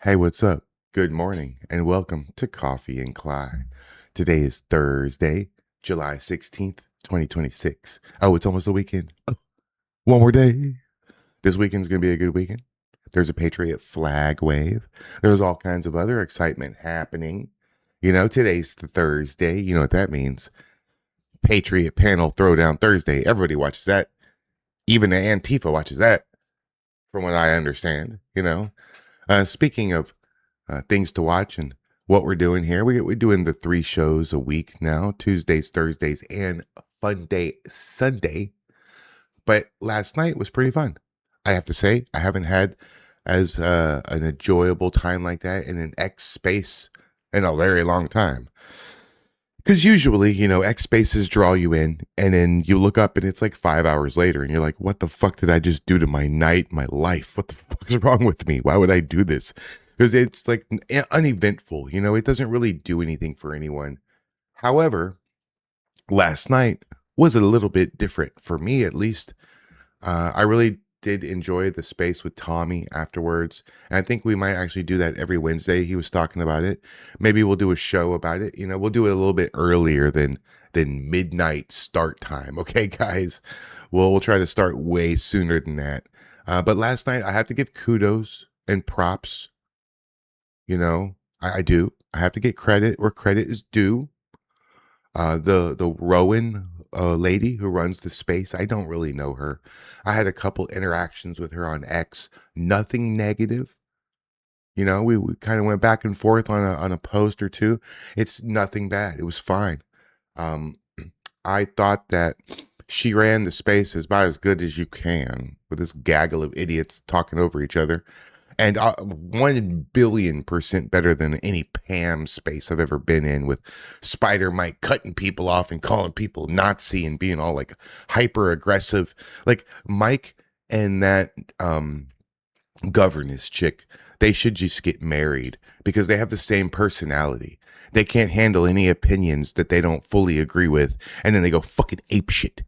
Hey, what's up? Good morning and welcome to Coffee and Kly. Today is Thursday, July 16th, 2026. Oh, it's almost the weekend. Oh, one more day. This weekend's going to be a good weekend. There's a Patriot flag wave. There's all kinds of other excitement happening. Today's the Thursday. You know what that means. Patriot panel throwdown Thursday. Everybody watches that. Even the Antifa watches that, from what I understand. Speaking of things to watch and what we're doing here. We're doing the 3 shows a week now: Tuesdays, Thursdays, and Funday Sunday. But last night was pretty fun. I have to say, I haven't had as an enjoyable time like that in an X space in a very long time. Because usually, X spaces draw you in, and then you look up and it's like 5 hours later, and you're like, what the fuck did I just do to my night, my life? What the fuck's wrong with me? Why would I do this? Because it's like uneventful, it doesn't really do anything for anyone. However, last night was a little bit different for me, at least. I really did enjoy the space with Tommy afterwards. And I think we might actually do that every Wednesday. He was talking about it. Maybe we'll do a show about it. We'll do it a little bit earlier than midnight start time. Okay, guys. We'll try to start way sooner than that. But last night I have to give kudos and props. I do. I have to get credit where credit is due. The Rowan lady who runs the space, I don't really know her. I had a couple interactions with her on X, nothing negative. We kind of went back and forth on a post or two. It's nothing bad. It was fine. Um, I thought that she ran the space about as good as you can with this gaggle of idiots talking over each other. And 1,000,000,000% better than any Pam space I've ever been in, with Spider Mike cutting people off and calling people Nazi and being all like hyper aggressive. Like Mike and that governess chick, they should just get married because they have the same personality. They can't handle any opinions that they don't fully agree with, and then they go fucking ape shit.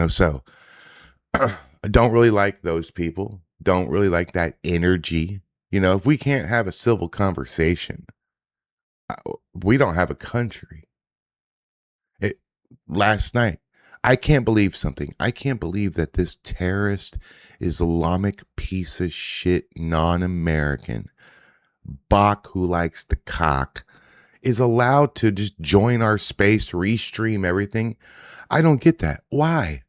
So I don't really like those people. Don't really like that energy. If we can't have a civil conversation, we don't have a country. It Last night, I can't believe something. I can't believe that this terrorist Islamic piece of shit non-American Bach, who likes the cock, is allowed to just join our space, restream everything. I don't get that. Why?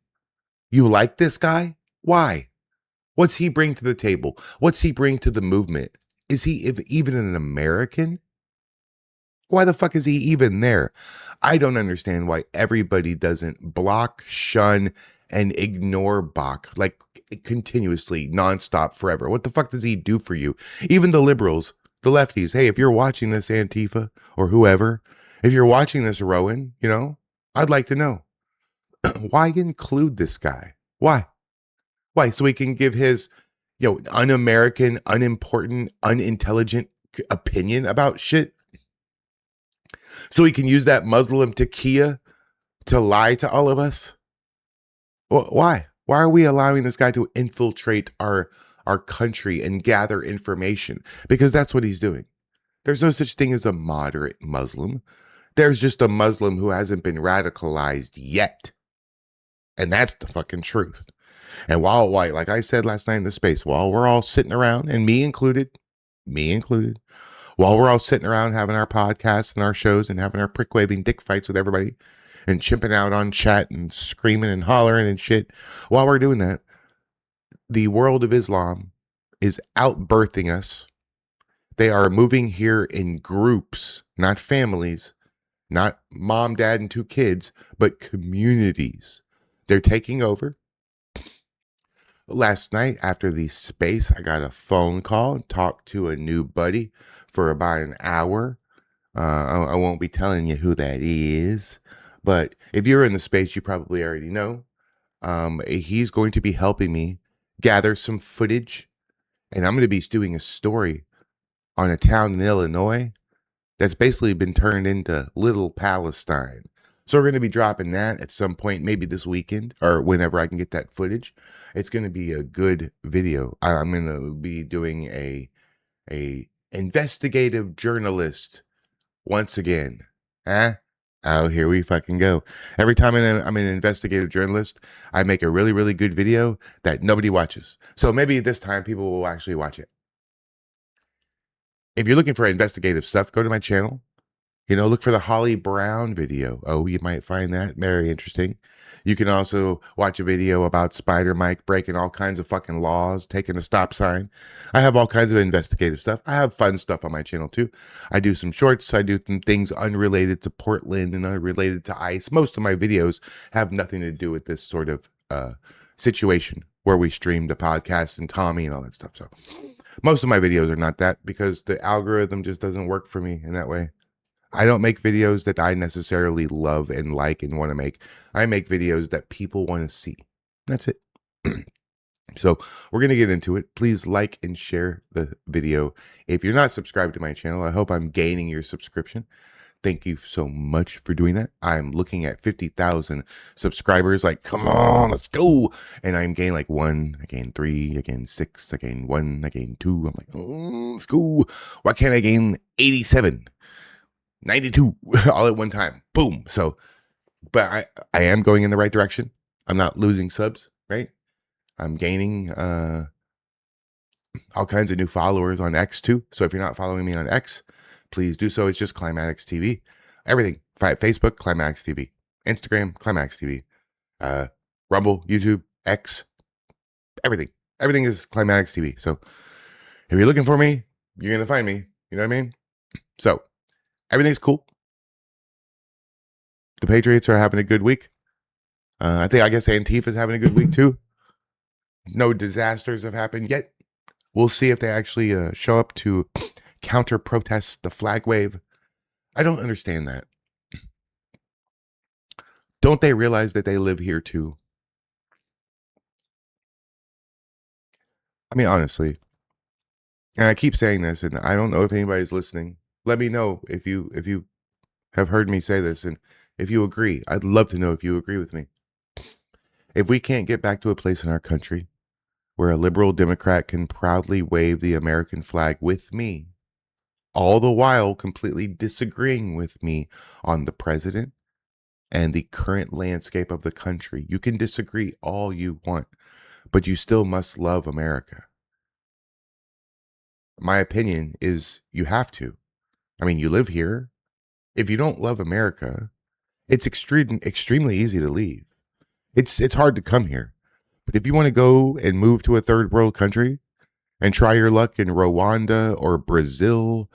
You like this guy? Why? What's he bring to the table? What's he bring to the movement? Is he even an American? Why the fuck is he even there? I don't understand why everybody doesn't block, shun, and ignore Bach like continuously, nonstop, forever. What the fuck does he do for you? Even the liberals, the lefties. Hey, if you're watching this, Antifa or whoever, if you're watching this, Rowan, I'd like to know why include this guy? Why? Why? So he can give his, un-American, unimportant, unintelligent opinion about shit? So he can use that Muslim taqiyya to lie to all of us? Why? Why are we allowing this guy to infiltrate our country and gather information? Because that's what he's doing. There's no such thing as a moderate Muslim. There's just a Muslim who hasn't been radicalized yet. And that's the fucking truth. And like I said last night in the space, while we're all sitting around, and me included, while we're all sitting around having our podcasts and our shows and having our prick waving dick fights with everybody and chimping out on chat and screaming and hollering and shit, while we're doing that, the world of Islam is outbirthing us. They are moving here in groups, not families, not mom, dad, and 2 kids, but communities. They're taking over. Last night after the space, I got a phone call and talked to a new buddy for about an hour. I won't be telling you who that is, but if you're in the space, you probably already know. He's going to be helping me gather some footage, and I'm going to be doing a story on a town in Illinois that's basically been turned into Little Palestine. So we're going to be dropping that at some point, maybe this weekend or whenever I can get that footage. It's going to be a good video. I'm going to be doing a a investigative journalist once again. Huh? Oh, here we fucking go. Every time I'm an investigative journalist, I make a really, really good video that nobody watches. So maybe this time people will actually watch it. If you're looking for investigative stuff, go to my channel. Look for the Holly Brown video. Oh, you might find that very interesting. You can also watch a video about Spider Mike breaking all kinds of fucking laws, taking a stop sign. I have all kinds of investigative stuff. I have fun stuff on my channel too. I do some shorts. I do some things unrelated to Portland and unrelated to ICE. Most of my videos have nothing to do with this sort of situation where we stream the podcast and Tommy and all that stuff. So most of my videos are not that because the algorithm just doesn't work for me in that way. I don't make videos that I necessarily love and like and want to make. I make videos that people want to see. That's it. So we're going to get into it. Please like and share the video. If you're not subscribed to my channel, I hope I'm gaining your subscription. Thank you so much for doing that. I'm looking at 50,000 subscribers. Like, come on, let's go. And I'm gaining like 1, I gain 3, I gain 6, I gain 1, I gain 2. I'm like, oh, let's go. Why can't I gain 87? 92 all at one time. Boom. So, but I am going in the right direction. I'm not losing subs, right? I'm gaining all kinds of new followers on X too. So if you're not following me on X, please do so. It's just Climax TV. Everything. Facebook, Climax TV. Instagram, Climax TV. Rumble, YouTube, X, everything. Everything is Climax TV. So if you're looking for me, you're going to find me. You know what I mean? So everything's cool. The Patriots are having a good week. I guess Antifa is having a good week too. No disasters have happened yet. We'll see if they actually show up to counter protest the flag wave. I don't understand that. Don't they realize that they live here too? I mean, honestly, and I keep saying this, and I don't know if anybody's listening. Let me know if you have heard me say this, and if you agree. I'd love to know if you agree with me. If we can't get back to a place in our country where a liberal Democrat can proudly wave the American flag with me, all the while completely disagreeing with me on the president and the current landscape of the country. You can disagree all you want, but you still must love America. My opinion is you have to. I mean, you live here. If you don't love America, it's extremely easy to leave. It's hard to come here. But if you want to go and move to a third world country and try your luck in Rwanda or Brazil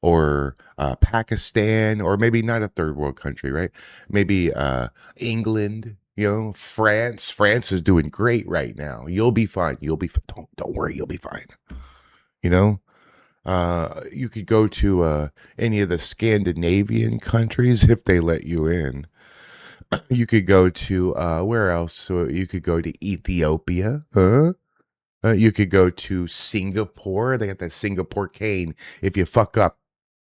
or Pakistan, or maybe not a third world country, right? Maybe England, France. France is doing great right now. You'll be fine. Don't worry. You'll be fine. You could go to any of the Scandinavian countries if they let you in. You could go to where else? So you could go to Ethiopia. You could go to Singapore. They got that Singapore cane. If you fuck up,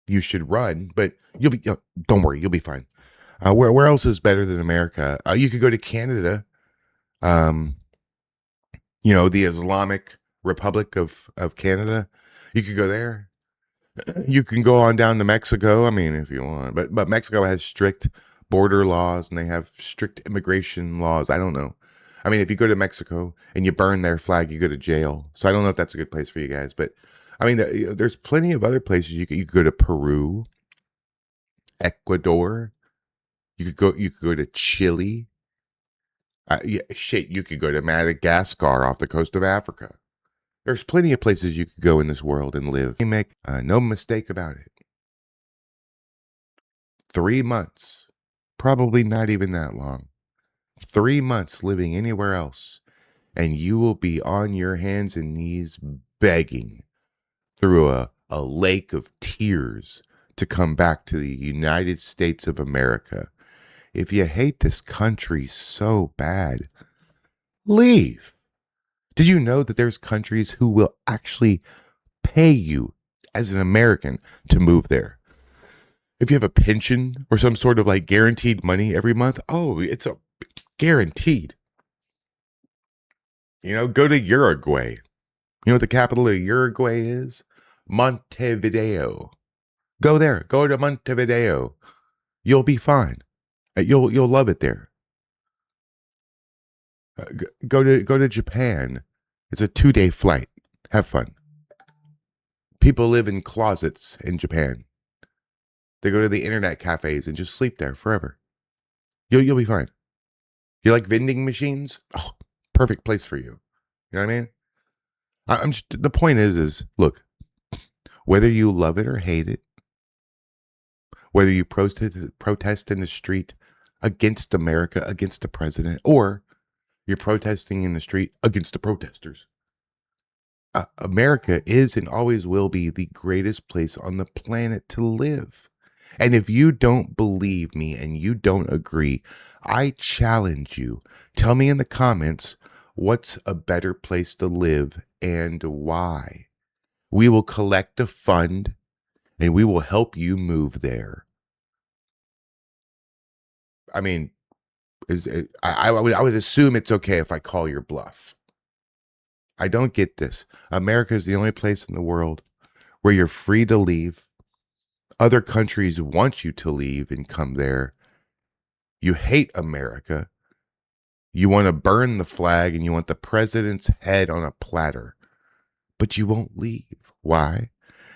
you should run, but you'll be. Don't worry, you'll be fine. Where else is better than America? You could go to Canada. The Islamic Republic of Canada. You could go there. You can go on down to Mexico. I mean, if you want, but Mexico has strict border laws and they have strict immigration laws. I don't know. I mean, if you go to Mexico and you burn their flag, you go to jail. So I don't know if that's a good place for you guys, but I mean, there's plenty of other places you could go to. Peru, Ecuador. You could go to Chile. You could go to Madagascar off the coast of Africa. There's plenty of places you could go in this world and live. You make no mistake about it. 3 months, probably not even that long. 3 months living anywhere else, and you will be on your hands and knees begging through a lake of tears to come back to the United States of America. If you hate this country so bad, leave. Did you know that there's countries who will actually pay you as an American to move there? If you have a pension or some sort of like guaranteed money every month, it's a guaranteed. Go to Uruguay. You know what the capital of Uruguay is? Montevideo. Go there. Go to Montevideo. You'll be fine. You'll love it there. Go to Japan. It's a 2-day flight. Have fun. People live in closets in Japan. They go to the internet cafes and just sleep there forever. You'll be fine. You like vending machines? Oh, perfect place for you. You know what I mean? I'm just, the point is look, whether you love it or hate it, whether you protest in the street against America, against the president, or you're protesting in the street against the protesters, America is and always will be the greatest place on the planet to live. And if you don't believe me and you don't agree, I challenge you. Tell me in the comments what's a better place to live and why. We will collect a fund and we will help you move there. I mean, I would assume it's okay if I call your bluff. I don't get this. America is the only place in the world where you're free to leave. Other countries want you to leave and come there. You hate America. You want to burn the flag and you want the president's head on a platter. But you won't leave. Why?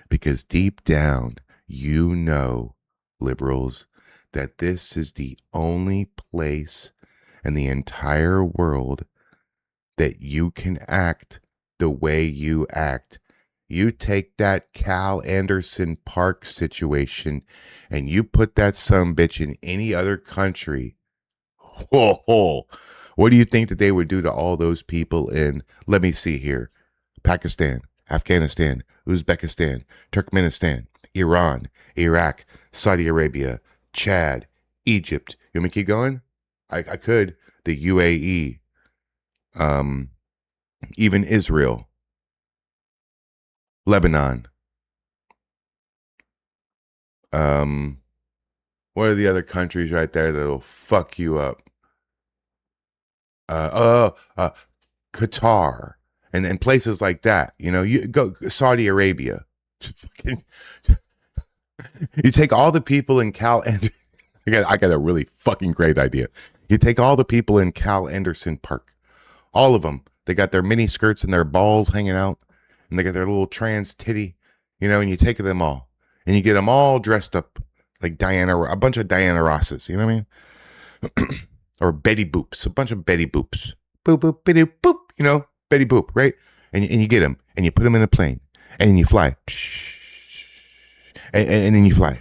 Because deep down, you know, liberals, that this is the only place in the entire world that you can act the way you act. You take that Cal Anderson Park situation and you put that sumbitch in any other country. Whoa. What do you think that they would do to all those people in, let me see here, Pakistan, Afghanistan, Uzbekistan, Turkmenistan, Iran, Iraq, Saudi Arabia, Chad, Egypt. You want me to keep going? I could. The UAE, even Israel, Lebanon. What are the other countries right there that'll fuck you up? Qatar and places like that. You know, you go Saudi Arabia. You take all the people in Cal and I got a really fucking great idea. You take all the people in Cal Anderson Park, all of them. They got their mini skirts and their balls hanging out, and they got their little trans titty, you know. And you take them all, and you get them all dressed up like a bunch of Diana Rosses. You know what I mean? Or Betty Boops, a bunch of Betty Boops. Boop boop bitty boop. You know, Betty Boop, right? And you get them, and you put them in a plane, and then you fly. And then you fly.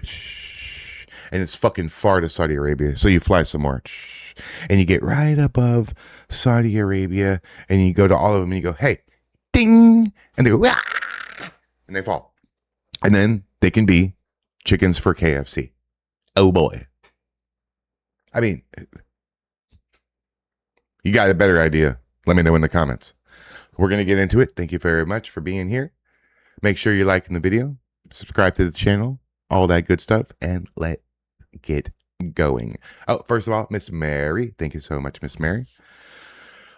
And it's fucking far to Saudi Arabia. So you fly some more. And you get right above Saudi Arabia. And you go to all of them and you go, hey, ding. And they go, ah! And they fall. And then they can be chickens for KFC. Oh boy. I mean, you got a better idea. Let me know in the comments. We're going to get into it. Thank you very much for being here. Make sure you're liking the video. Subscribe to the channel. All that good stuff. And let's get going. Oh, first of all, Miss Mary. Thank you so much, Miss Mary.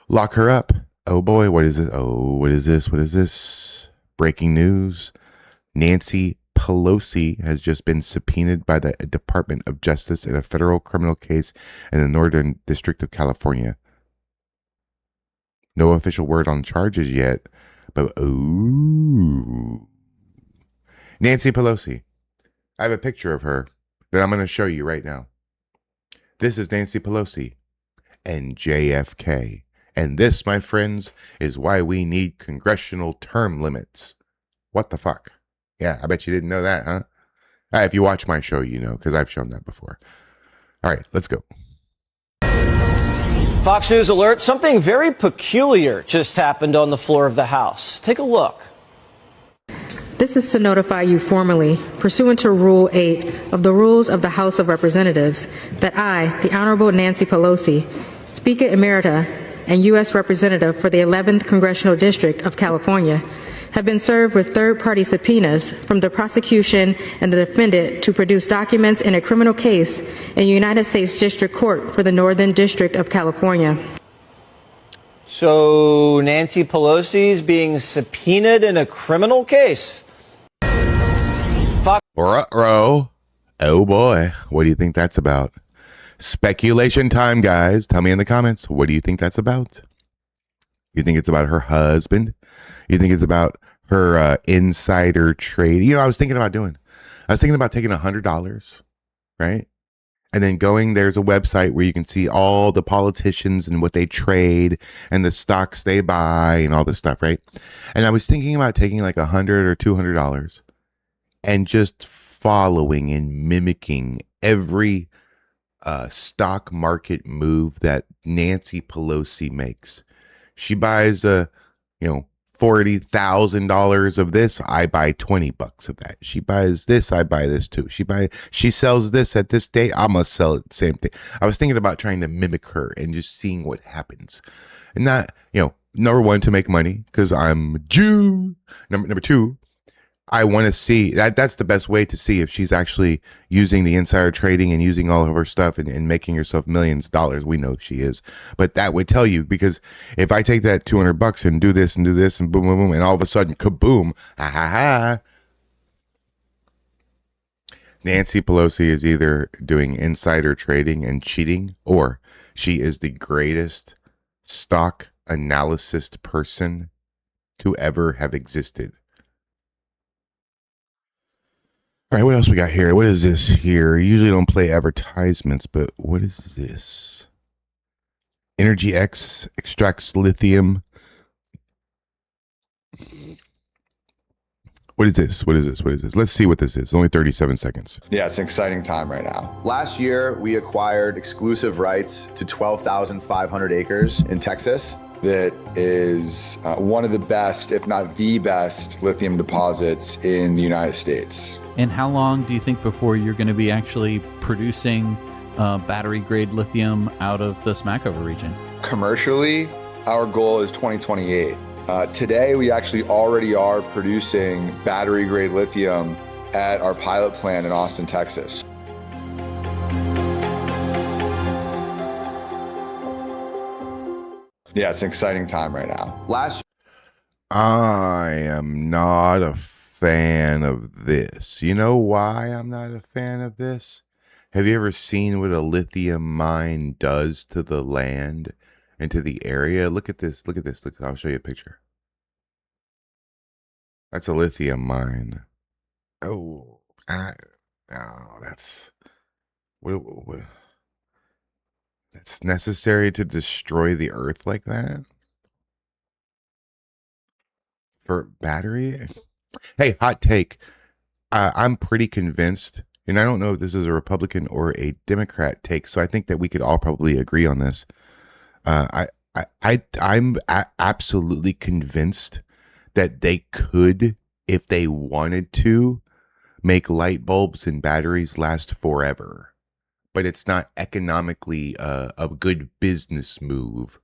Lock her up. Oh boy, what is it? Oh, what is this? What is this? Breaking news. Nancy Pelosi has just been subpoenaed by the Department of Justice in a federal criminal case in the Northern District of California. No official word on charges yet, but ooh. Nancy Pelosi. I have a picture of her that I'm going to show you right now. This is Nancy Pelosi and JFK. And this, my friends, is why we need congressional term limits. What the fuck? Yeah, I bet you didn't know that, huh? If you watch my show, you know, because I've shown that before. All right, let's go. Fox News alert, something very peculiar just happened on the floor of the House. Take a look. This is to notify you formally, pursuant to Rule 8 of the Rules of the House of Representatives, that I, the Honorable Nancy Pelosi, Speaker Emerita and U.S. Representative for the 11th Congressional District of California, have been served with third-party subpoenas from the prosecution and the defendant to produce documents in a criminal case in the United States District Court for the Northern District of California. So Nancy Pelosi is being subpoenaed in a criminal case. Ruh-roh. Oh boy. What do you think that's about? Speculation time, guys. Tell me in the comments. What do you think that's about? You think it's about her husband? You think it's about her insider trade? You know, I was thinking about taking $100, right? And then there's a website where you can see all the politicians and what they trade and the stocks they buy and all this stuff, right? And I was thinking about taking like $100 or $200 and just following and mimicking every stock market move that Nancy Pelosi makes. She buys $40,000 of this, I buy $20 of that. She buys this, I buy this too. She sells this at this date, I'm gonna sell it the same thing. I was thinking about trying to mimic her and just seeing what happens. And not, number one, to make money because I'm a Jew. Number two, I want to see that's the best way to see if she's actually using the insider trading and using all of her stuff and making herself millions of dollars. We know she is, but that would tell you, because if I take that $200 and do this and boom, boom, boom, and all of a sudden, kaboom, ha ha ha. Nancy Pelosi is either doing insider trading and cheating, or she is the greatest stock analysis person to ever have existed. All right, what else we got here? What is this here? Usually don't play advertisements, but what is this? Energy X extracts lithium. What is this? Let's see what this is. It's only 37 seconds. Yeah, it's an exciting time right now. Last year, we acquired exclusive rights to 12,500 acres in Texas. That is one of the best, if not the best, lithium deposits in the United States. And how long do you think before you're going to be actually producing battery-grade lithium out of the Smackover region? Commercially, our goal is 2028. Today, we actually already are producing battery-grade lithium at our pilot plant in Austin, Texas. Yeah, it's an exciting time right now. I am not a fan of this. You know why I'm not a fan of this? Have you ever seen what a lithium mine does to the land and to the area? Look at this. Look, I'll show you a picture. That's a lithium mine. That's what that's necessary to destroy the earth like that? For battery? Hey, hot take. I'm pretty convinced, and I don't know if this is a Republican or a Democrat take, so I think that we could all probably agree on this. I'm absolutely convinced that they could, if they wanted to, make light bulbs and batteries last forever. But it's not economically a good business move.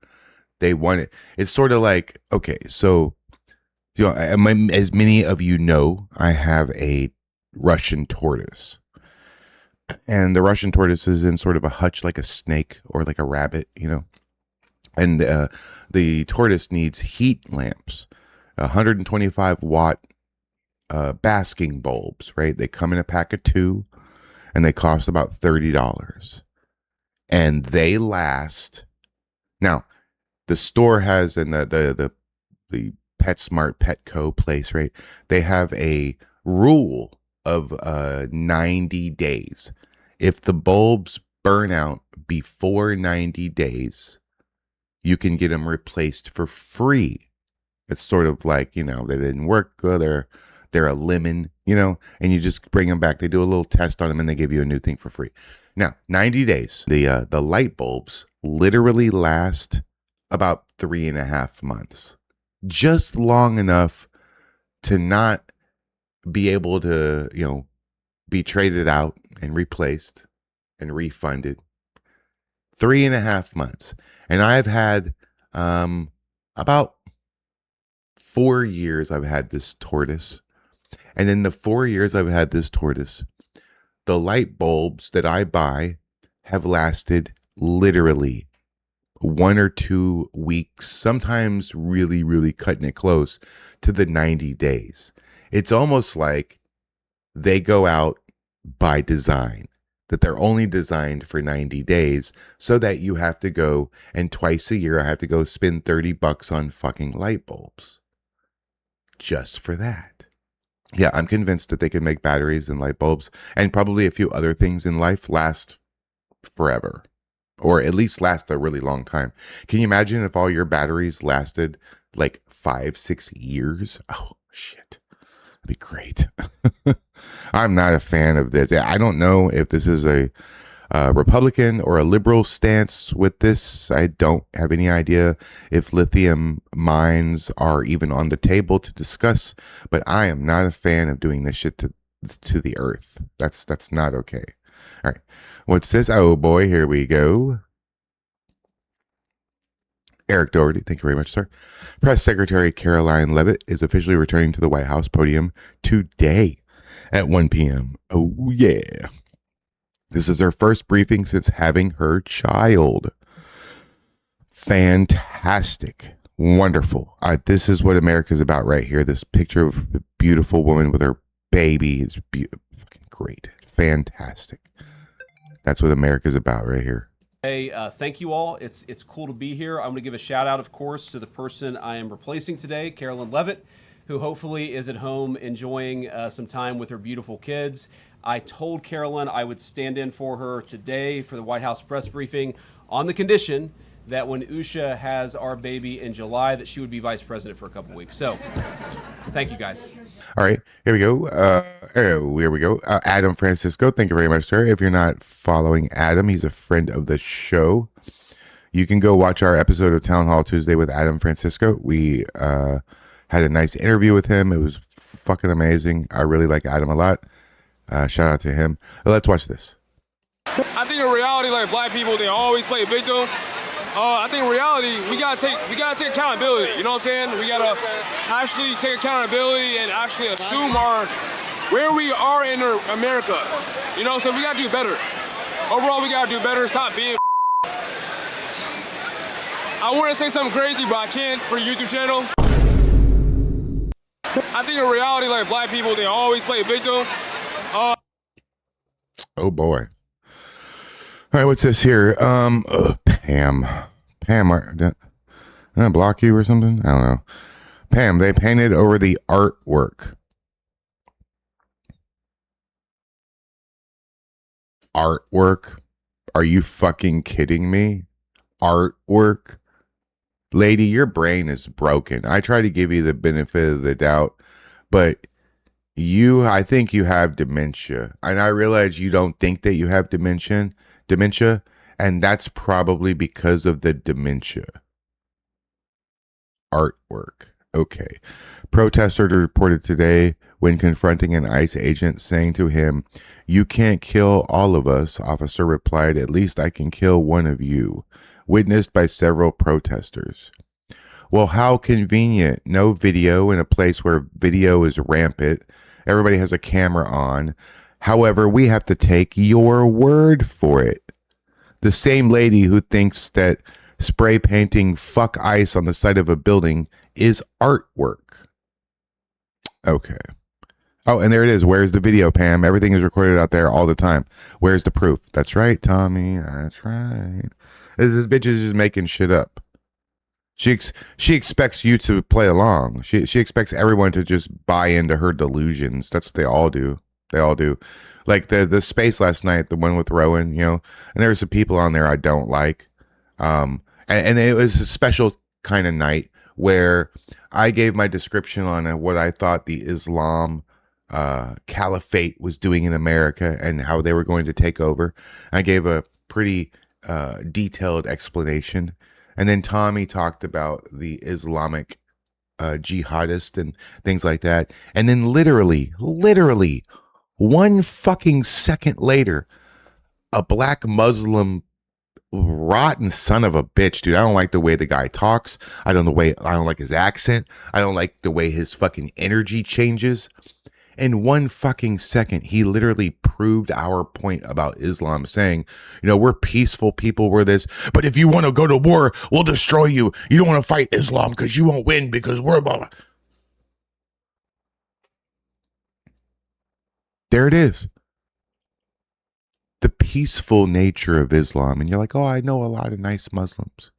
They want it. It's sort of like, okay, so as many of you know, I have a Russian tortoise. And the Russian tortoise is in sort of a hutch like a snake or like a rabbit, And the tortoise needs heat lamps, 125 watt basking bulbs, right? They come in a pack of 2 and they cost about $30. And they last. Now, the store has, in the PetSmart Petco place, right? They have a rule of 90 days. If the bulbs burn out before 90 days, you can get them replaced for free. It's sort of like, they didn't work good, they're a lemon, and you just bring them back. They do a little test on them and they give you a new thing for free. Now, 90 days. The light bulbs literally last about 3.5 months. Just long enough to not be able to, be traded out and replaced and refunded. 3.5 months. And I've had about 4 years I've had this tortoise. And in the 4 years I've had this tortoise, the light bulbs that I buy have lasted literally 1 or 2 weeks, sometimes really, really cutting it close to the 90 days. It's almost like they go out by design, that they're only designed for 90 days so that you have to go and twice a year I have to go spend $30 on fucking light bulbs just for that. Yeah, I'm convinced that they can make batteries and light bulbs and probably a few other things in life last forever, or at least last a really long time. Can you imagine if all your batteries lasted like 5-6 years? Oh shit, that'd be great. I'm not a fan of this. I don't know if this is a Republican or a liberal stance with this. I don't have any idea if lithium mines are even on the table to discuss, but I am not a fan of doing this shit to the earth. That's not okay. All right. What's this? Oh boy, here we go. Eric Doherty, thank you very much, sir. Press Secretary Caroline Leavitt is officially returning to the White House podium today at 1 p.m. Oh, yeah. This is her first briefing since having her child. Fantastic. Wonderful. This is what America's about right here. This picture of a beautiful woman with her baby is fucking great. Fantastic. That's what America's about right here. Hey, thank you all. It's cool to be here. I'm going to give a shout out, of course, to the person I am replacing today, Carolyn Leavitt, who hopefully is at home enjoying some time with her beautiful kids. I told Carolyn I would stand in for her today for the White House press briefing on the condition that when Usha has our baby in July, that she would be vice president for a couple weeks. So, thank you guys. All right, here we go. Here we go. Adam Francisco, thank you very much, sir. If you're not following Adam, he's a friend of the show. You can go watch our episode of Townhall Tuesday with Adam Francisco. We had a nice interview with him. It was fucking amazing. I really like Adam a lot. Shout out to him. Let's watch this. I think in reality, like black people, they always play victim. I think in reality, we gotta take accountability. You know what I'm saying? We gotta actually take accountability and actually assume where we are in America. You know, so we gotta do better. Overall, we gotta do better. Stop being. I want to say something crazy, but I can't for the YouTube channel. I think in reality, like black people, they always play victim. Oh boy. All right, what's this here? Pam, did I block you or something? I don't know. Pam, they painted over the artwork. Artwork? Are you fucking kidding me? Artwork? Lady, your brain is broken. I try to give you the benefit of the doubt, but I think you have dementia. And I realize you don't think that you have dementia, and that's probably because of the dementia. Artwork. Okay. Protesters reported today when confronting an ICE agent saying to him, "You can't kill all of us." Officer replied, "At least I can kill one of you." Witnessed by several protesters. Well, how convenient. No video in a place where video is rampant. Everybody has a camera on. However, we have to take your word for it. The same lady who thinks that spray painting fuck ICE on the side of a building is artwork. Okay. Oh, and there it is. Where's the video, Pam? Everything is recorded out there all the time. Where's the proof? That's right, Tommy. That's right. This bitch is just making shit up. She expects you to play along. She expects everyone to just buy into her delusions. That's what they all do. They all do. Like the space last night, the one with Rowan, and there's some people on there I don't like. And it was a special kind of night where I gave my description on what I thought the Islam caliphate was doing in America and how they were going to take over. I gave a pretty detailed explanation. And then Tommy talked about the Islamic jihadist and things like that. And then literally 1 fucking second later, a black Muslim rotten son of a bitch, dude. I don't like the way the guy talks. I don't like his accent. I don't like the way his fucking energy changes. In 1 fucking second, he literally proved our point about Islam, saying, we're peaceful people, we're this, but if you want to go to war, we'll destroy you. You don't want to fight Islam because you won't win because we're blah, blah. There it is. The peaceful nature of Islam. And you're like, oh, I know a lot of nice Muslims.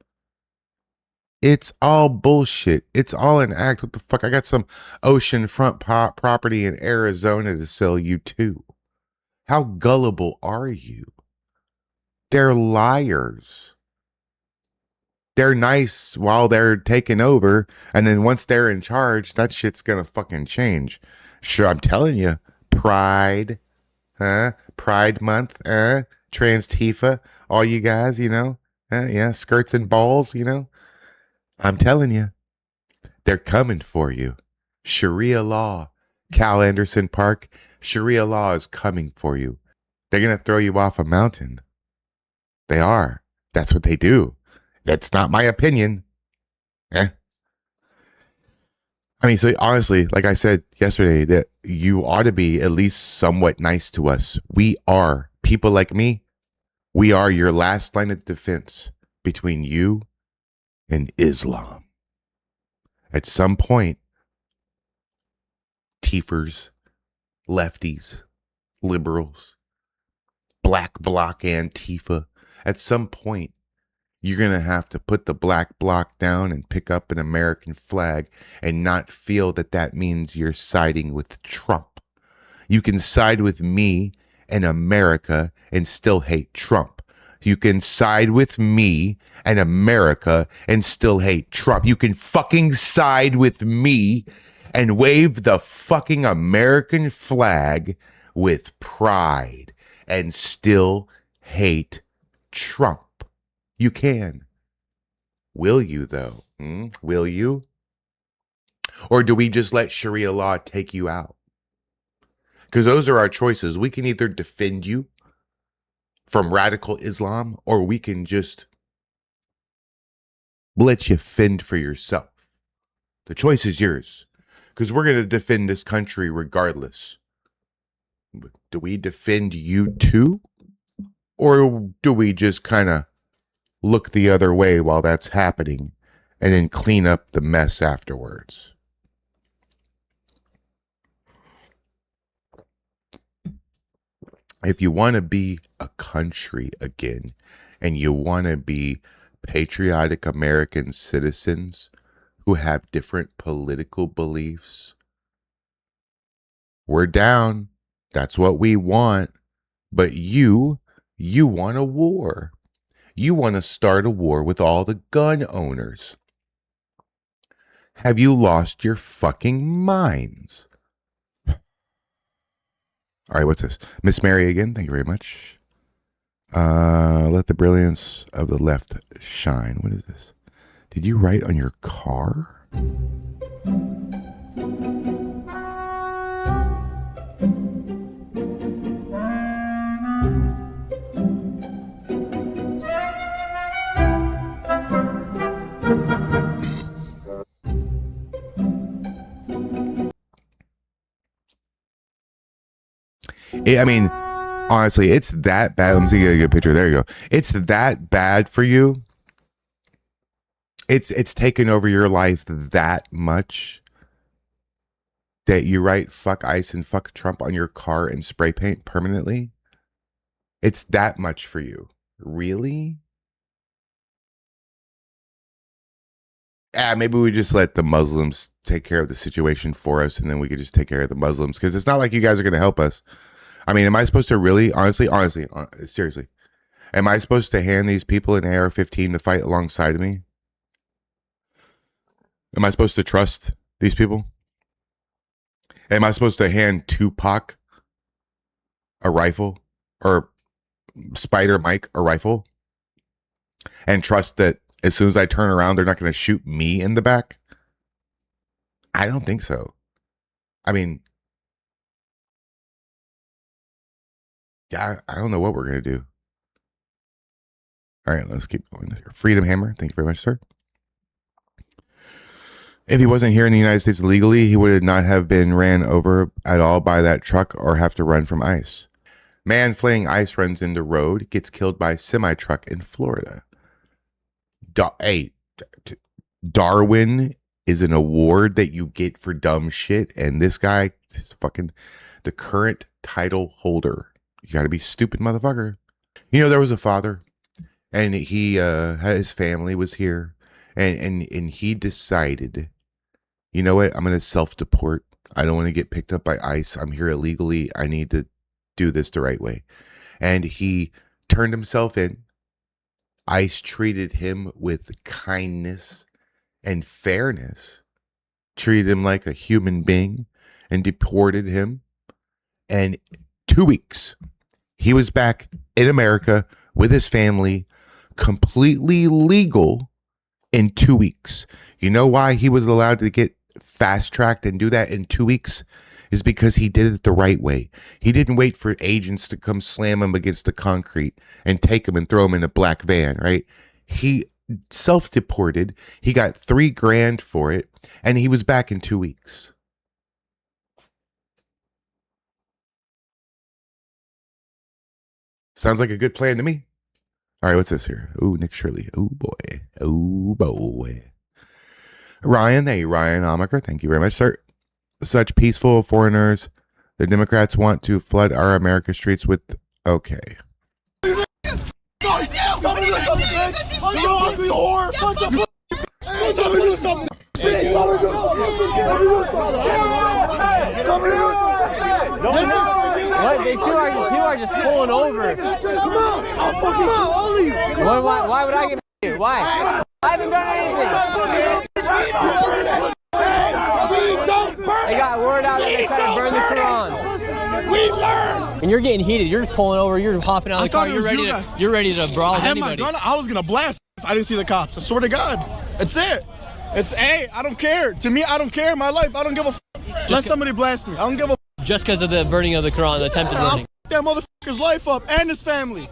It's all bullshit. It's all an act. What the fuck? I got some oceanfront property in Arizona to sell you too. How gullible are you? They're liars. They're nice while they're taking over. And then once they're in charge, that shit's going to fucking change. Sure, I'm telling you. Pride. Pride month. Trans Tifa. All you guys, you know. Yeah, skirts and balls, you know. I'm telling you. They're coming for you. Sharia law. Cal Anderson Park. Sharia law is coming for you. They're going to throw you off a mountain. They are. That's what they do. That's not my opinion. I mean, so honestly, like I said yesterday, that you ought to be at least somewhat nice to us. We are. People like me, we are your last line of defense between you and Islam. At some point, teefers, lefties, liberals, black bloc Antifa, at some point, you're going to have to put the black bloc down and pick up an American flag and not feel that that means you're siding with Trump. You can side with me and America and still hate Trump. You can side with me and America and still hate Trump. You can fucking side with me and wave the fucking American flag with pride and still hate Trump. You can. Will you, though? Will you? Or do we just let Sharia law take you out? Because those are our choices. We can either defend you from radical Islam, or we can just let you fend for yourself. The choice is yours. Because we're going to defend this country regardless. Do we defend you too? Or do we just kind of look the other way while that's happening and then clean up the mess afterwards? If you want to be a country again and you want to be patriotic American citizens who have different political beliefs, we're down. That's what we want. But you want a war. You want to start a war with all the gun owners. Have you lost your fucking minds? All right, what's this? Miss Mary again, thank you very much. Let the brilliance of the left shine. What is this? Did you write on your car? I mean, honestly, it's that bad. Let me see, get a good picture. There you go. It's that bad for you. It's taken over your life that much that you write fuck ICE and fuck Trump on your car and spray paint permanently. It's that much for you. Really? Maybe we just let the Muslims take care of the situation for us, and then we could just take care of the Muslims, because it's not like you guys are going to help us. I mean, am I supposed to really, honestly, seriously, am I supposed to hand these people an AR-15 to fight alongside of me? Am I supposed to trust these people? Am I supposed to hand Tupac a rifle, or Spider Mike a rifle, and trust that as soon as I turn around, they're not going to shoot me in the back? I don't think so. I mean, yeah, I don't know what we're going to do. All right, let's keep going. Freedom Hammer, thank you very much, sir. If he wasn't here in the United States illegally, he would not have been ran over at all by that truck or have to run from ICE. Man fleeing ICE runs into road, gets killed by semi-truck in Florida. Darwin is an award that you get for dumb shit, and this guy, fucking the current title holder. You got to be stupid, motherfucker. You know, there was a father, and he his family was here, and he decided, you know what, I'm going to self-deport. I don't want to get picked up by ICE. I'm here illegally. I need to do this the right way. And he turned himself in. ICE treated him with kindness and fairness, treated him like a human being, and deported him. And 2 weeks, he was back in America with his family, completely legal in 2 weeks. You know why he was allowed to get fast-tracked and do that in 2 weeks? Is because he did it the right way. He didn't wait for agents to come slam him against the concrete and take him and throw him in a black van, right? He self-deported. He got $3,000 for it, and he was back in 2 weeks. Sounds like a good plan to me. All right, what's this here? Ooh, Nick Shirley. Oh, boy. Oh, boy. Ryan, hey, Ryan Amaker. Thank you very much, sir. Such peaceful foreigners. The Democrats want to flood our America streets with... Okay. What? People are just pulling over. Come on, Ollie. Why would I get you? Why? I haven't done anything. They got word out that they tried to burn the Quran. We learned. And you're getting heated. You're just pulling over. You're hopping out of the car. You're ready to brawl with anybody. I had my gun. I was gonna blast if I didn't see the cops. I swear to God. That's it. Hey, I don't care. To me, I don't care in my life. I don't give a let somebody blast me. I don't give a just because of the burning of the Quran, the attempted burning. That motherfucker's life up and his family.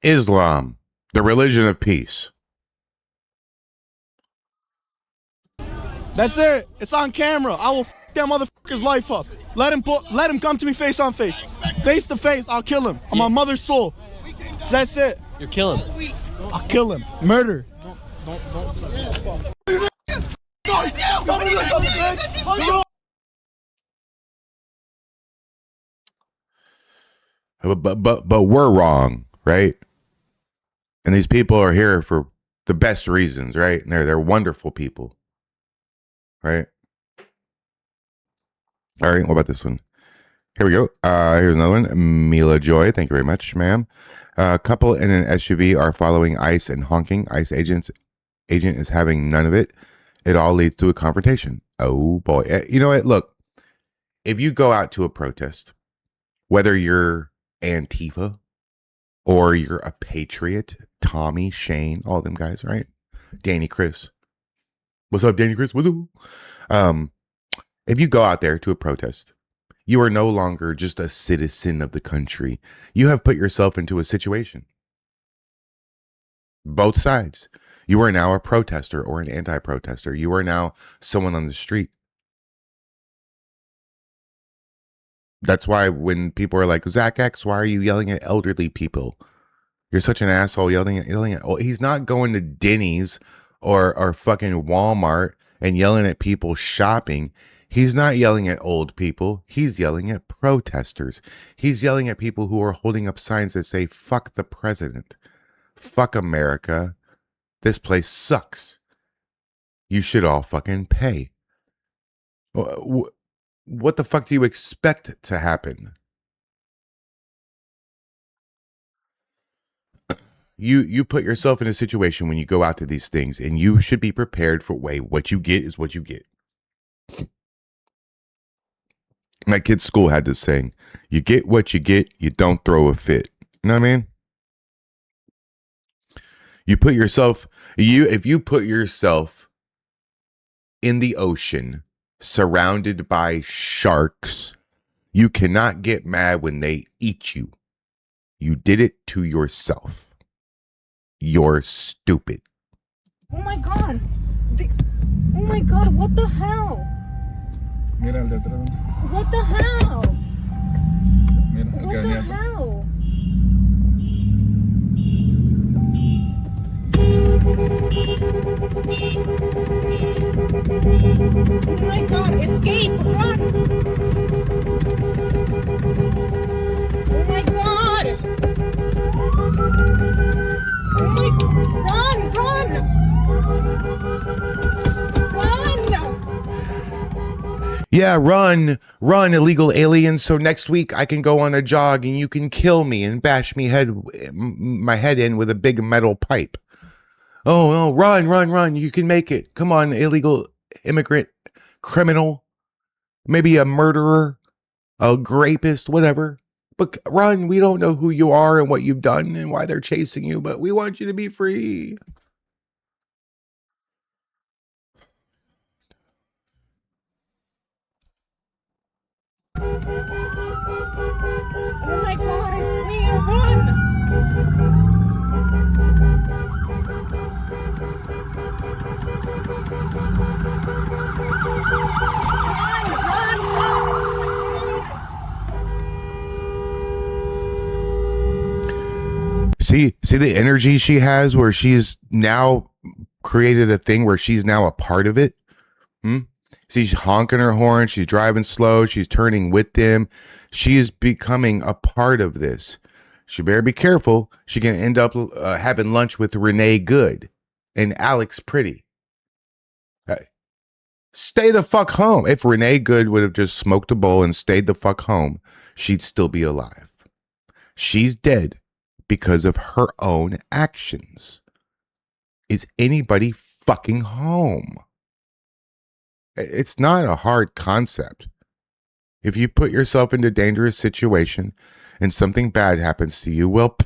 Islam, the religion of peace. That's it. It's on camera. I will that motherfucker's life up. Let him come to me face on face. Face to face, I'll kill him. On my mother's soul. So that's it. You're killing him. I'll kill him. Murder. But we're wrong, right? And these people are here for the best reasons, right? And they're wonderful people, right? All right, what about this one? Here we go. Here's another one. Mila Joy, thank you very much, ma'am. A couple in an SUV are following ICE and honking. ICE agent is having none of it. It all leads to a confrontation. Oh boy. You know what? Look, if you go out to a protest, whether you're Antifa or you're a Patriot, Tommy, Shane, all them guys, right? Danny, Chris. What's up, Danny, Chris? What's up? If you go out there to a protest, you are no longer just a citizen of the country. You have put yourself into a situation. Both sides. You are now a protester or an anti-protester. You are now someone on the street. That's why when people are like, Zach X, why are you yelling at elderly people? You're such an asshole yelling at. Oh, he's not going to Denny's or fucking Walmart and yelling at people shopping. He's not yelling at old people. He's yelling at protesters. He's yelling at people who are holding up signs that say, fuck the president. Fuck America. This place sucks. You should all fucking pay. What the fuck do you expect to happen? You put yourself in a situation when you go out to these things, and you should be prepared for, what you get is what you get. My kid's school had this saying, you get what you get, you don't throw a fit. You know what I mean? If you put yourself in the ocean, surrounded by sharks, you cannot get mad when they eat you. You did it to yourself. You're stupid. Oh my God. Oh my God, what the hell? What the hell? What the hell? Oh my god, escape! Run! Oh my god! Oh my... Run! Yeah, run, illegal aliens. So next week I can go on a jog and you can kill me and bash my head in with a big metal pipe. Oh, run. You can make it. Come on, illegal immigrant, criminal, maybe a murderer, a rapist, whatever. But run. We don't know who you are and what you've done and why they're chasing you, but we want you to be free. Oh my god, I swear, run! See the energy she has where she's now created a thing where she's now a part of it. She's honking her horn. She's driving slow. She's turning with them. She is becoming a part of this. She better be careful. She can end up having lunch with Renee Good and Alex Pretty. Stay the fuck home. If Renee Good would have just smoked a bowl and stayed the fuck home, she'd still be alive. She's dead because of her own actions. Is anybody fucking home? It's not a hard concept. If you put yourself into a dangerous situation and something bad happens to you, well,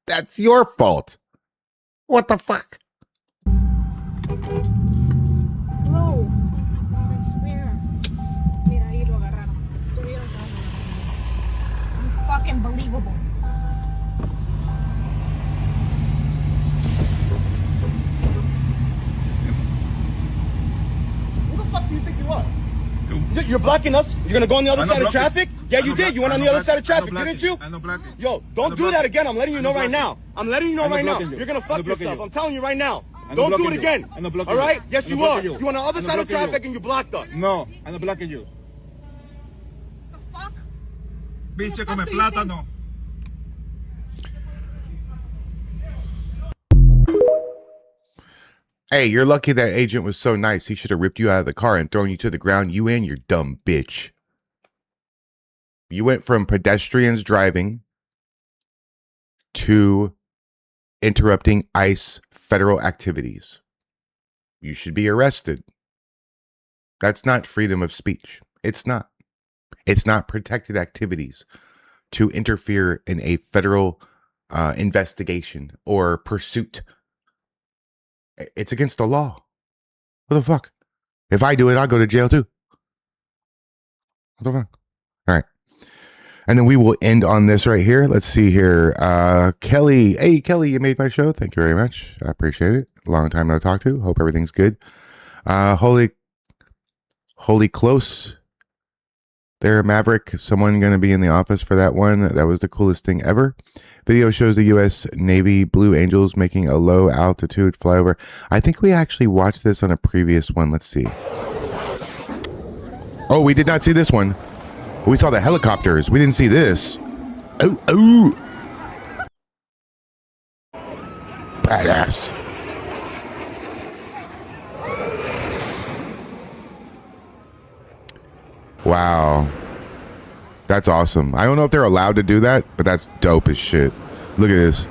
that's your fault. What the fuck? Bro, I swear. Mira, ahí lo agarraron. Tuvieron que agarrar. Fucking believable. Who the fuck do you think you are? You're blocking us? You're gonna go on the other side of traffic? Yeah, you did. You went on the other side of traffic, didn't you? Yo, don't do that again. I'm letting you know right now. You're gonna fuck yourself. I'm telling you right now. Don't do it again. All right? Yes, you are. You went on the other side of traffic and you blocked us. No, I'm not blocking you. The fuck? Pinche come plátano. Hey, you're lucky that agent was so nice. He should have ripped you out of the car and thrown you to the ground. You and your dumb bitch. You went from pedestrians driving to interrupting ICE federal activities. You should be arrested. That's not freedom of speech. It's not. It's not protected activities to interfere in a federal investigation or pursuit. It's against the law. What the fuck? If I do it, I'll go to jail too. What the fuck? All right. And then we will end on this right here. Let's see here. Kelly. Hey, Kelly, you made my show. Thank you very much. I appreciate it. Long time no talk to. Hope everything's good. Holy close. There, Maverick. Someone going to be in the office for that one. That was the coolest thing ever. Video shows the U.S. Navy Blue Angels making a low altitude flyover. I think we actually watched this on a previous one. Let's see. Oh, we did not see this one. We saw the helicopters. We didn't see this. Oh. Badass. Wow. That's awesome. I don't know if they're allowed to do that, but that's dope as shit. Look at this.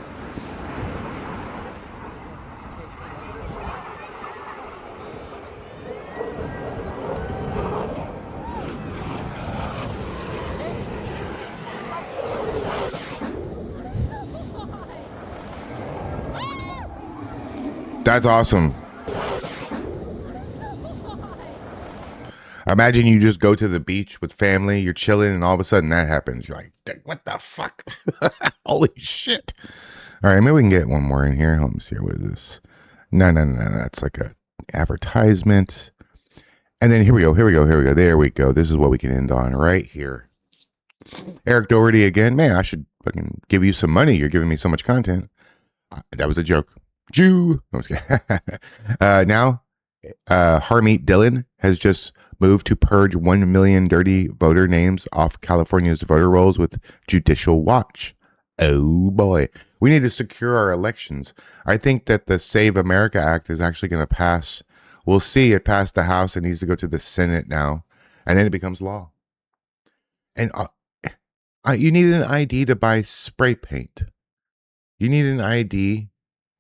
That's awesome. Imagine you just go to the beach with family, you're chilling, and all of a sudden that happens. You're like, what the fuck? Holy shit. All right, maybe we can get one more in here. Let me see. What is this? No. That's like a advertisement. And then here we go. There we go. This is what we can end on right here. Eric Doherty again. Man, I should fucking give you some money. You're giving me so much content. That was a joke. Jew. No, I'm just kidding. Now, Harmeet Dillon has just moved to purge 1 million dirty voter names off California's voter rolls with Judicial Watch. Oh boy. We need to secure our elections. I think that the Save America Act is actually going to pass. We'll see. It passed the House. It needs to go to the Senate now. And then it becomes law. And you need an ID to buy spray paint. You need an ID.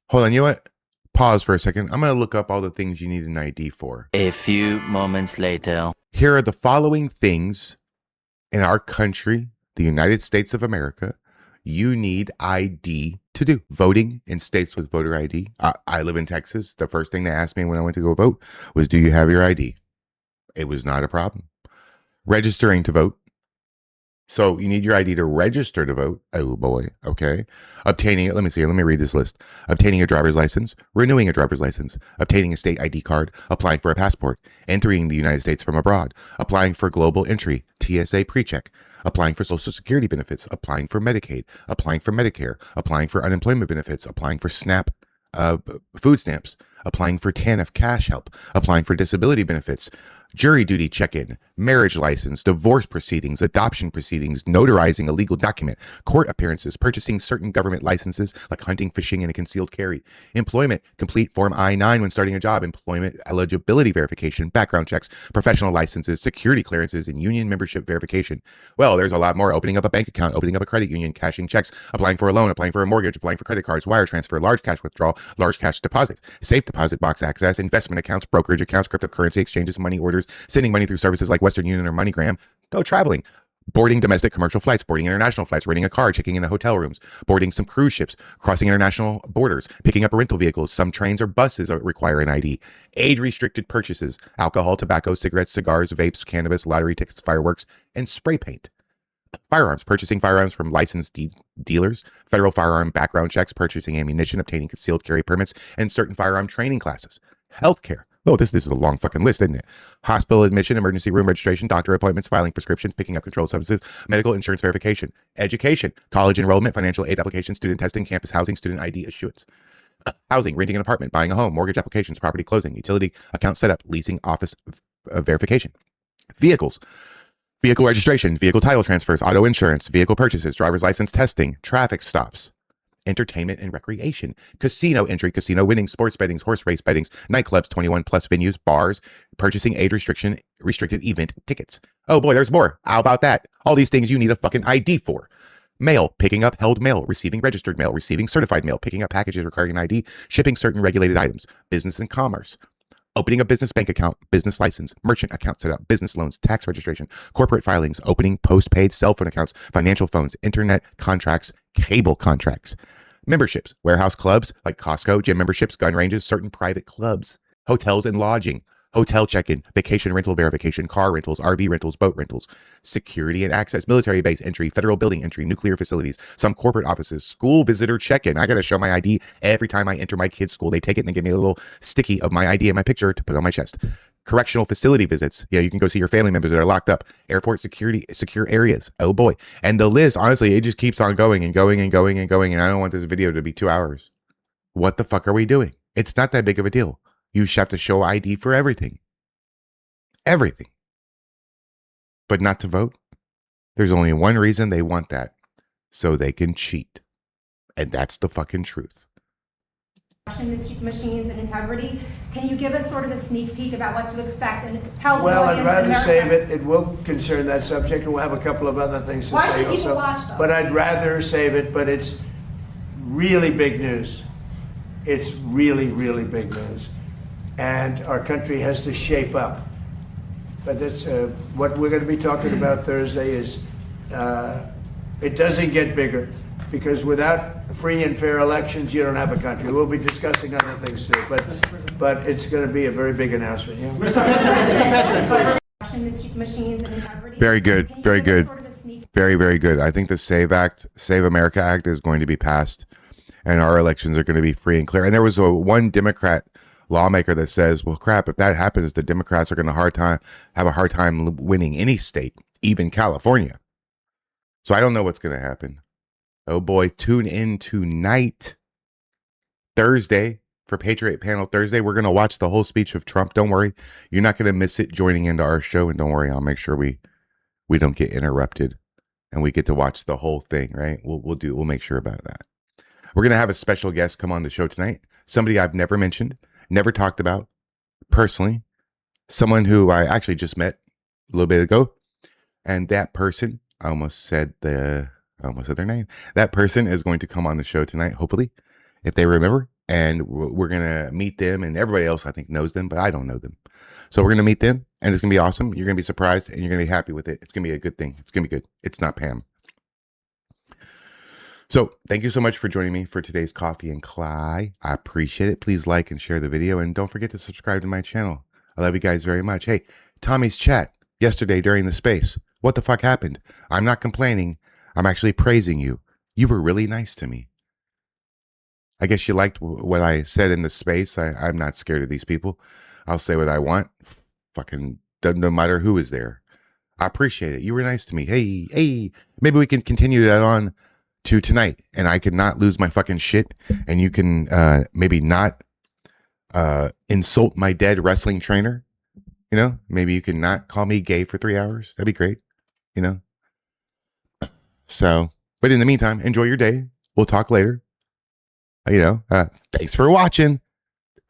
Hold on. You know what? Pause for a second. I'm going to look up all the things you need an ID for. A few moments later. Here are the following things in our country, the United States of America, you need ID to do. Voting in states with voter ID. I live in Texas. The first thing they asked me when I went to go vote was, do you have your ID? It was not a problem. Registering to vote. So you need your ID to register to vote. Oh boy. Okay. Obtaining it. Let me read this list. Obtaining a driver's license, renewing a driver's license, obtaining a state ID card, applying for a passport, entering the United States from abroad, applying for global entry, TSA pre-check, applying for Social Security benefits, applying for Medicaid, applying for Medicare, applying for unemployment benefits, applying for SNAP, food stamps, applying for TANF cash help, applying for disability benefits, jury duty check-in, marriage license, divorce proceedings, adoption proceedings, notarizing a legal document, court appearances, purchasing certain government licenses like hunting, fishing, and a concealed carry, employment, complete Form I-9 when starting a job, employment eligibility verification, background checks, professional licenses, security clearances, and union membership verification. Well, there's a lot more. Opening up a bank account, opening up a credit union, cashing checks, applying for a loan, applying for a mortgage, applying for credit cards, wire transfer, large cash withdrawal, large cash deposits, safe deposit box access, investment accounts, brokerage accounts, cryptocurrency exchanges, money orders, sending money through services like Western Union or MoneyGram, go traveling, boarding domestic commercial flights, boarding international flights, renting a car, checking into hotel rooms, boarding some cruise ships, crossing international borders, picking up rental vehicles. Some trains or buses require an ID. Age-restricted purchases, alcohol, tobacco, cigarettes, cigars, vapes, cannabis, lottery tickets, fireworks, and spray paint. Firearms, purchasing firearms from licensed dealers, federal firearm background checks, purchasing ammunition, obtaining concealed carry permits, and certain firearm training classes. Healthcare. Oh, this is a long fucking list, isn't it? Hospital admission, emergency room registration, doctor appointments, filing prescriptions, picking up controlled substances, medical insurance verification, education, college enrollment, financial aid application, student testing, campus housing, student ID issuance. Housing, renting an apartment, buying a home, mortgage applications, property closing, utility account setup, leasing, office verification. Vehicles. Vehicle registration, vehicle title transfers, auto insurance, vehicle purchases, driver's license testing, traffic stops. Entertainment and recreation, casino entry, casino winnings, sports bettings, horse race bettings, nightclubs, 21 plus venues, bars, purchasing age restricted event tickets. Oh boy, there's more. How about that? All these things you need a fucking ID for. Mail, picking up held mail, receiving registered mail, receiving certified mail, picking up packages requiring an ID, shipping certain regulated items, business and commerce. Opening a business bank account, business license, merchant account setup, business loans, tax registration, corporate filings, opening postpaid cell phone accounts, financial phones, internet contracts, cable contracts, memberships, warehouse clubs like Costco, gym memberships, gun ranges, certain private clubs, hotels and lodging, hotel check-in, vacation rental verification, car rentals, RV rentals, boat rentals, security and access, military base entry, federal building entry, nuclear facilities, some corporate offices, school visitor check-in. I got to show my ID every time I enter my kid's school. They take it and they give me a little sticky of my ID and my picture to put on my chest. Correctional facility visits. Yeah, you can go see your family members that are locked up. Airport security, secure areas. Oh boy. And the list, honestly, it just keeps on going and going and going and going. And I don't want this video to be 2 hours. What the fuck are we doing? It's not that big of a deal. You have to show ID for everything. Everything. But not to vote. There's only one reason they want that. So they can cheat. And that's the fucking truth. Machines and integrity. Can you give us sort of a sneak peek about what to expect and tell Well, the I'd audience rather America? save it. It will concern that subject, and we'll have a couple of other things to Why say should people also. watch them? But I'd rather save it, but it's really big news. It's really, really big news. And our country has to shape up. But that's what we're going to be talking about Thursday is it doesn't get bigger, because without free and fair elections, you don't have a country. We'll be discussing other things too, but it's going to be a very big announcement. Yeah? Machines and integrity. Very good. Very good. Very, very good. I think the Save America Act is going to be passed, and our elections are going to be free and clear. And there was one Democrat lawmaker that says, well, crap, if that happens, the Democrats are going to have a hard time winning any state, even California. So I don't know what's going to happen. Oh boy, tune in tonight. Thursday, for Patriot Panel Thursday, we're going to watch the whole speech of Trump. Don't worry. You're not going to miss it joining into our show. And don't worry, I'll make sure we don't get interrupted and we get to watch the whole thing, right? We'll make sure about that. We're going to have a special guest come on the show tonight. Somebody I've never mentioned, never talked about personally. Someone who I actually just met a little bit ago. And that person, I almost said their name. That person is going to come on the show tonight, hopefully, if they remember. And we're going to meet them, and everybody else I think knows them, but I don't know them. So we're going to meet them, and it's going to be awesome. You're going to be surprised, and you're going to be happy with it. It's going to be a good thing. It's going to be good. It's not Pam. So thank you so much for joining me for today's Coffee and Kly. I appreciate it. Please like and share the video, and don't forget to subscribe to my channel. I love you guys very much. Hey, Tommy's chat yesterday during the space. What the fuck happened? I'm not complaining. I'm actually praising you. You were really nice to me. I guess you liked what I said in the space. I'm not scared of these people. I'll say what I want. Fucking no matter who is there. I appreciate it. You were nice to me. Hey, maybe we can continue that on to tonight, and I can not lose my fucking shit, and you can maybe not insult my dead wrestling trainer. You know, maybe you can not call me gay for 3 hours. That'd be great. You know. So, but in the meantime, enjoy your day. We'll talk later. You know, thanks for watching.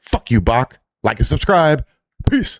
Fuck you, Bach. Like and subscribe. Peace.